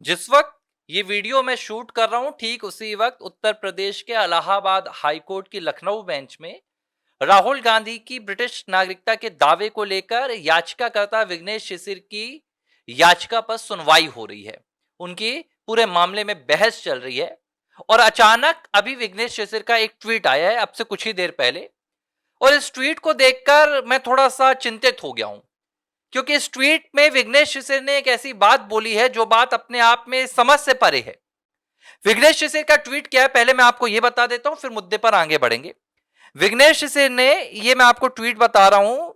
जिस वक्त ये वीडियो मैं शूट कर रहा हूं, ठीक उसी वक्त उत्तर प्रदेश के इलाहाबाद हाईकोर्ट की लखनऊ बेंच में राहुल गांधी की ब्रिटिश नागरिकता के दावे को लेकर याचिकाकर्ता विघ्नेश शिशिर की याचिका पर सुनवाई हो रही है। उनकी पूरे मामले में बहस चल रही है और अचानक अभी विघ्नेश शिशिर का एक ट्वीट आया है अब से कुछ ही देर पहले, और इस ट्वीट को देखकर मैं थोड़ा सा चिंतित हो गया हूं, क्योंकि इस ट्वीट में विघ्नेश शिशिर ने एक ऐसी बात बोली है जो बात अपने आप में समझ से परे है। विघ्नेश शिशिर का ट्वीट क्या है, पहले मैं आपको यह बता देता हूं, फिर मुद्दे पर आगे बढ़ेंगे। विघ्नेश शिशिर ने, ये मैं आपको ट्वीट बता रहा हूं,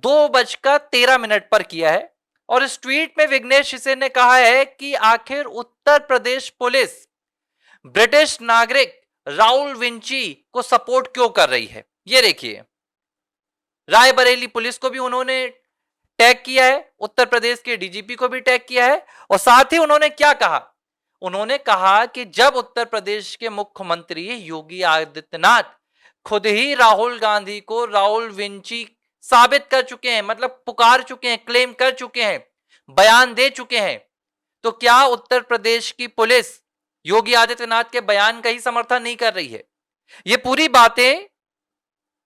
2:13 पर किया है और इस ट्वीट में विघ्नेश शिशिर ने कहा है कि आखिर उत्तर प्रदेश पुलिस ब्रिटिश नागरिक राहुल विंची को सपोर्ट क्यों कर रही है। ये देखिए, रायबरेली पुलिस को भी उन्होंने टैग किया है, उत्तर प्रदेश के डीजीपी को भी टैग किया है, और साथ ही उन्होंने क्या कहा, उन्होंने कहा कि जब उत्तर प्रदेश के मुख्यमंत्री योगी आदित्यनाथ खुद ही राहुल गांधी को राहुल विंची साबित कर चुके हैं, मतलब पुकार चुके हैं, क्लेम कर चुके हैं, बयान दे चुके हैं, तो क्या उत्तर प्रदेश की पुलिस योगी आदित्यनाथ के बयान का ही समर्थन नहीं कर रही है। ये पूरी बातें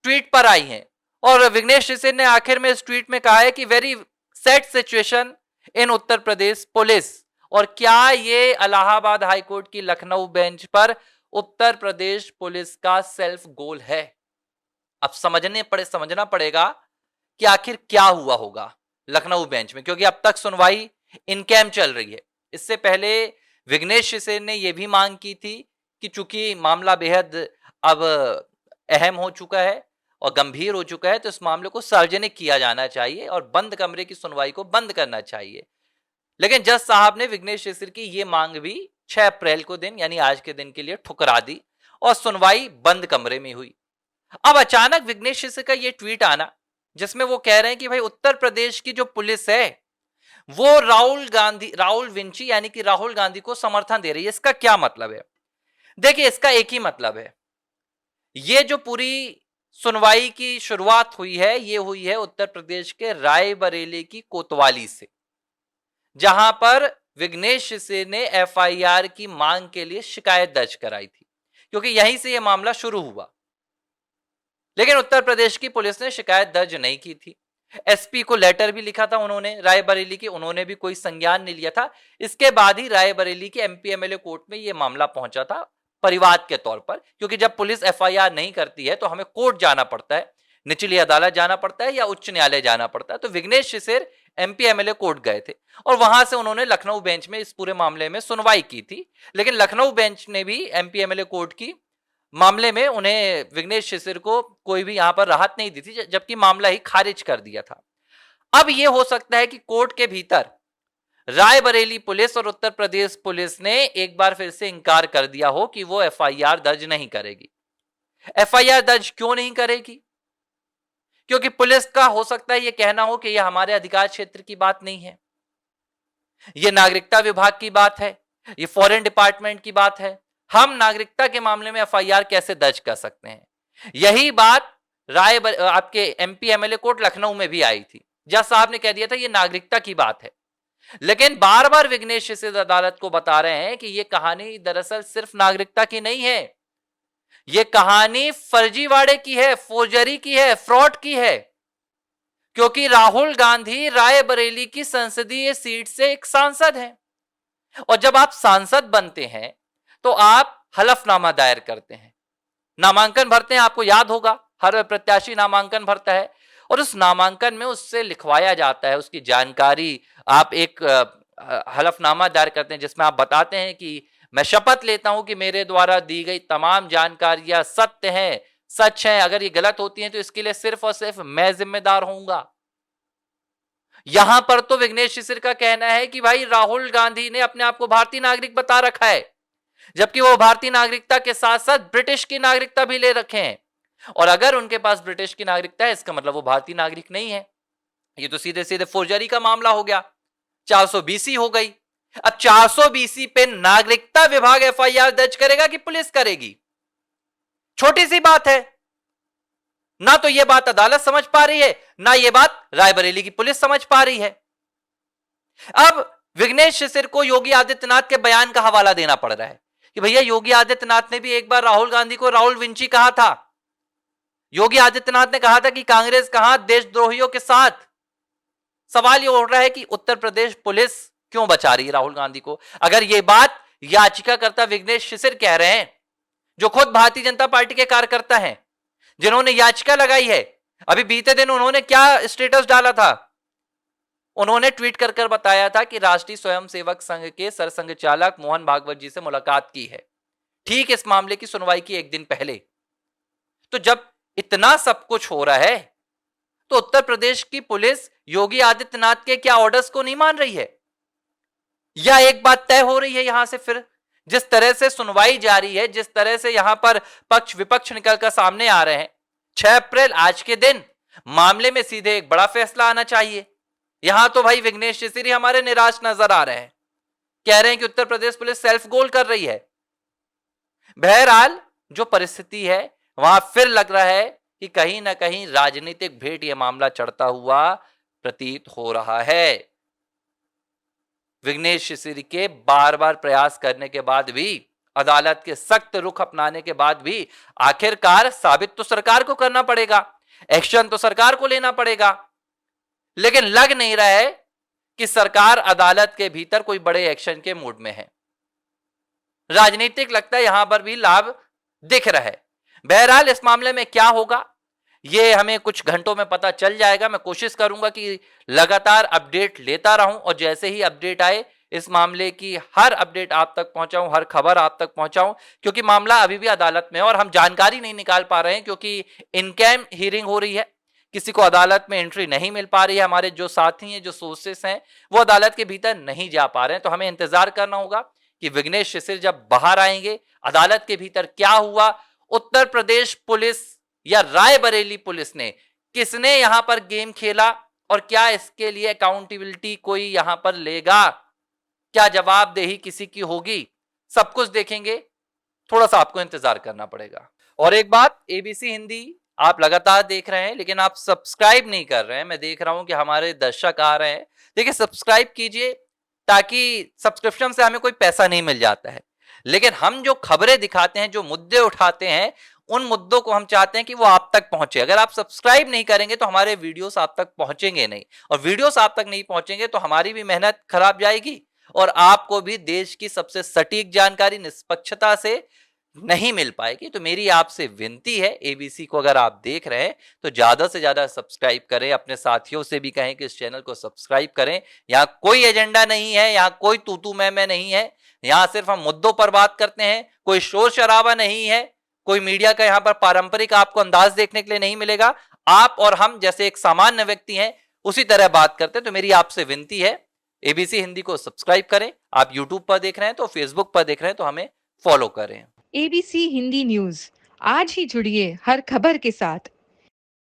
ट्वीट पर आई हैं और विघ्नेश शिशिर ने आखिर में इस ट्वीट में कहा है कि very sad situation in Uttar Pradesh police. और क्या ये इलाहाबाद हाईकोर्ट की लखनऊ बेंच पर उत्तर प्रदेश पुलिस का सेल्फ गोल है। अब समझना पड़ेगा कि आखिर क्या हुआ होगा लखनऊ बेंच में, क्योंकि अब तक सुनवाई इन कैम चल रही है। इससे पहले विघ्नेश शिशिर ने यह भी मांग की थी कि चूंकि मामला बेहद अब अहम हो चुका है और गंभीर हो चुका है, तो इस मामले को सार्वजनिक किया जाना चाहिए और बंद कमरे की सुनवाई को बंद करना चाहिए। लेकिन जज साहब ने विघ्नेश शिशिर की यह मांग भी 6 अप्रैल को दिन, यानी आज के दिन के लिए ठुकरा दी और सुनवाई बंद कमरे में हुई। अब अचानक विघ्नेश शिशिर का यह ट्वीट आना, जिसमें वो कह रहे हैं कि भाई उत्तर प्रदेश की जो पुलिस है वो राहुल विंची यानी कि राहुल गांधी को समर्थन दे रही है। इसका क्या मतलब है? देखिए, इसका एक ही मतलब है, ये जो पूरी सुनवाई की शुरुआत हुई है, ये हुई है उत्तर प्रदेश के रायबरेली की कोतवाली से, जहां पर विघ्नेश शिशिर ने एफआईआर की मांग के लिए शिकायत दर्ज कराई थी, क्योंकि यहीं से यह मामला शुरू हुआ। लेकिन उत्तर प्रदेश की पुलिस ने शिकायत दर्ज नहीं की थी। एसपी को लेटर भी लिखा था उन्होंने रायबरेली की, उन्होंने भी कोई संज्ञान नहीं लिया था। इसके बाद ही रायबरेली के एमपी एमएलए कोर्ट में यह मामला पहुंचा था परिवाद के तौर पर, क्योंकि जब पुलिस एफआईआर नहीं करती है तो हमें कोर्ट जाना पड़ता है, निचली अदालत जाना पड़ता है या उच्च न्यायालय जाना पड़ता है। तो विघ्नेश शिशिर एमपी एमएलए कोर्ट गए थे और वहां से उन्होंने लखनऊ बेंच में इस पूरे मामले में सुनवाई की थी। लेकिन लखनऊ बेंच ने भी एमपी एमएलए कोर्ट की मामले में उन्हें, विघ्नेश शिशिर को कोई भी यहां पर राहत नहीं दी थी, जबकि मामला ही खारिज कर दिया था। अब यह हो सकता है कि कोर्ट के भीतर रायबरेली पुलिस और उत्तर प्रदेश पुलिस ने एक बार फिर से इंकार कर दिया हो कि वो एफआईआर दर्ज नहीं करेगी। एफआईआर दर्ज क्यों नहीं करेगी? क्योंकि पुलिस का हो सकता है यह कहना हो कि यह हमारे अधिकार क्षेत्र की बात नहीं है, यह नागरिकता विभाग की बात है, यह फॉरेन डिपार्टमेंट की बात है, हम नागरिकता के मामले में एफआईआर कैसे दर्ज कर सकते हैं। यही बात आपके एमपी एमएलए कोर्ट लखनऊ में भी आई थी। जज साहब ने कह दिया था यह नागरिकता की बात है। लेकिन बार बार विघ्नेश शिशिर अदालत को बता रहे हैं कि यह कहानी दरअसल सिर्फ नागरिकता की नहीं है, यह कहानी फर्जीवाड़े की है, फोर्जरी की है, फ्रॉड की है, क्योंकि राहुल गांधी रायबरेली की संसदीय सीट से एक सांसद हैं और जब आप सांसद बनते हैं तो आप हलफनामा दायर करते हैं, नामांकन भरते हैं। आपको याद होगा हर प्रत्याशी नामांकन भरता है और उस नामांकन में उससे लिखवाया जाता है उसकी जानकारी। आप एक हलफनामा दायर करते हैं जिसमें आप बताते हैं कि मैं शपथ लेता हूं कि मेरे द्वारा दी गई तमाम जानकारियां सत्य हैं, सच हैं, अगर ये गलत होती हैं तो इसके लिए सिर्फ और सिर्फ मैं जिम्मेदार होऊंगा। यहां पर तो विघ्नेश शिशिर का कहना है कि भाई राहुल गांधी ने अपने आप को भारतीय नागरिक बता रखा है, जबकि वो भारतीय नागरिकता के साथ साथ ब्रिटिश की नागरिकता भी ले रखे हैं, और अगर उनके पास ब्रिटिश की नागरिकता है इसका मतलब वो भारतीय नागरिक नहीं है। ये तो सीधे सीधे फोर्जरी का मामला हो गया, 420 हो गई। अब 420 पे नागरिकता विभाग एफआईआर दर्ज करेगा कि पुलिस करेगी? छोटी सी बात है ना, तो यह बात अदालत समझ पा रही है ना यह बात रायबरेली की पुलिस समझ पा रही है। अब विघ्नेश शिशिर को योगी आदित्यनाथ के बयान का हवाला देना पड़ रहा है कि भैया योगी आदित्यनाथ ने भी एक बार राहुल गांधी को राहुल विंची कहा था। योगी आदित्यनाथ ने कहा था कि कांग्रेस कहां देशद्रोहियों के साथ। सवाल यह उठ रहा है कि उत्तर प्रदेश पुलिस क्यों बचा रही है राहुल गांधी को? अगर यह बात याचिकाकर्ता विघ्नेश शिशिर कह रहे हैं, जो खुद भारतीय जनता पार्टी के कार्यकर्ता हैं, जिन्होंने याचिका लगाई है, अभी बीते दिन उन्होंने क्या स्टेटस डाला था? उन्होंने ट्वीट कर बताया था कि राष्ट्रीय स्वयंसेवक संघ के सरसंघचालक मोहन भागवत जी से मुलाकात की है, ठीक इस मामले की सुनवाई की एक दिन पहले। तो जब इतना सब कुछ हो रहा है तो उत्तर प्रदेश की पुलिस योगी आदित्यनाथ के क्या ऑर्डर्स को नहीं मान रही है? या एक बात तय हो रही है यहां से? फिर जिस तरह से सुनवाई जारी है, जिस तरह से यहां पर पक्ष विपक्ष निकलकर सामने आ रहे हैं, 6 अप्रैल आज के दिन मामले में सीधे एक बड़ा फैसला आना चाहिए। यहां तो भाई विघ्नेश शिशिर ही हमारे निराश नजर आ रहे हैं, कह रहे हैं कि Uttar Pradesh police self goal कर रही है। बहरहाल जो परिस्थिति है वहां फिर लग रहा है कि कहीं ना कहीं राजनीतिक भेंट यह मामला चढ़ता हुआ प्रतीत हो रहा है। विघ्नेश शिशिर के बार बार प्रयास करने के बाद भी, अदालत के सख्त रुख अपनाने के बाद भी, आखिरकार साबित तो सरकार को करना पड़ेगा, एक्शन तो सरकार को लेना पड़ेगा, लेकिन लग नहीं रहा है कि सरकार अदालत के भीतर कोई बड़े एक्शन के मूड में है। राजनीतिक लगता है यहां पर भी लाभ दिख रहा है। बहरहाल इस मामले में क्या होगा ये हमें कुछ घंटों में पता चल जाएगा। मैं कोशिश करूंगा कि लगातार अपडेट लेता रहूं और जैसे ही अपडेट आए इस मामले की हर अपडेट आप तक पहुंचाऊं, हर खबर आप तक पहुंचाऊं, क्योंकि मामला अभी भी अदालत में है और हम जानकारी नहीं निकाल पा रहे हैं क्योंकि इन कैम हियरिंग हो रही है, किसी को अदालत में एंट्री नहीं मिल पा रही है। हमारे जो साथी हैं, जो सोर्सेस हैं, वो अदालत के भीतर नहीं जा पा रहे हैं। तो हमें इंतजार करना होगा कि विघ्नेश शिशिर जब बाहर आएंगे, अदालत के भीतर क्या हुआ, उत्तर प्रदेश पुलिस या रायबरेली पुलिस ने किसने यहां पर गेम खेला और क्या इसके लिए अकाउंटेबिलिटी कोई यहां पर लेगा, क्या जवाबदेही किसी की होगी, सब कुछ देखेंगे। थोड़ा सा आपको इंतजार करना पड़ेगा। और एक बात, एबीसी हिंदी आप लगातार देख रहे हैं लेकिन आप सब्सक्राइब नहीं कर रहे हैं। मैं देख रहा हूं कि हमारे दर्शक आ रहे हैं। देखिए, सब्सक्राइब कीजिए ताकि सब्सक्रिप्शन से हमें कोई पैसा नहीं मिल जाता है, लेकिन हम जो खबरें दिखाते हैं, जो मुद्दे उठाते हैं, उन मुद्दों को हम चाहते हैं कि वो आप तक पहुंचे। अगर आप सब्सक्राइब नहीं करेंगे तो हमारे वीडियोस आप तक पहुंचेंगे नहीं, और वीडियोस आप तक नहीं पहुंचेंगे तो हमारी भी मेहनत खराब जाएगी और आपको भी देश की सबसे सटीक जानकारी निष्पक्षता से नहीं मिल पाएगी। तो मेरी आपसे विनती है, एबीसी को अगर आप देख रहे हैं तो ज्यादा से ज्यादा सब्सक्राइब करें, अपने साथियों से भी कहें कि इस चैनल को सब्सक्राइब करें। यहाँ कोई एजेंडा नहीं है, यहाँ कोई तू मैं नहीं है, यहाँ सिर्फ हम मुद्दों पर बात करते हैं। कोई शोर शराबा नहीं है, कोई मीडिया का यहाँ पर पारंपरिक आपको अंदाज देखने के लिए नहीं मिलेगा। आप और हम जैसे एक सामान्य व्यक्ति हैं उसी तरह बात करते हैं। तो मेरी आपसे विनती है, एबीसी हिंदी को सब्सक्राइब करें। आप यूट्यूब पर देख रहे हैं तो, फेसबुक पर देख रहे हैं तो हमें फॉलो करें। एबीसी हिंदी न्यूज, आज ही जुड़िए हर खबर के साथ।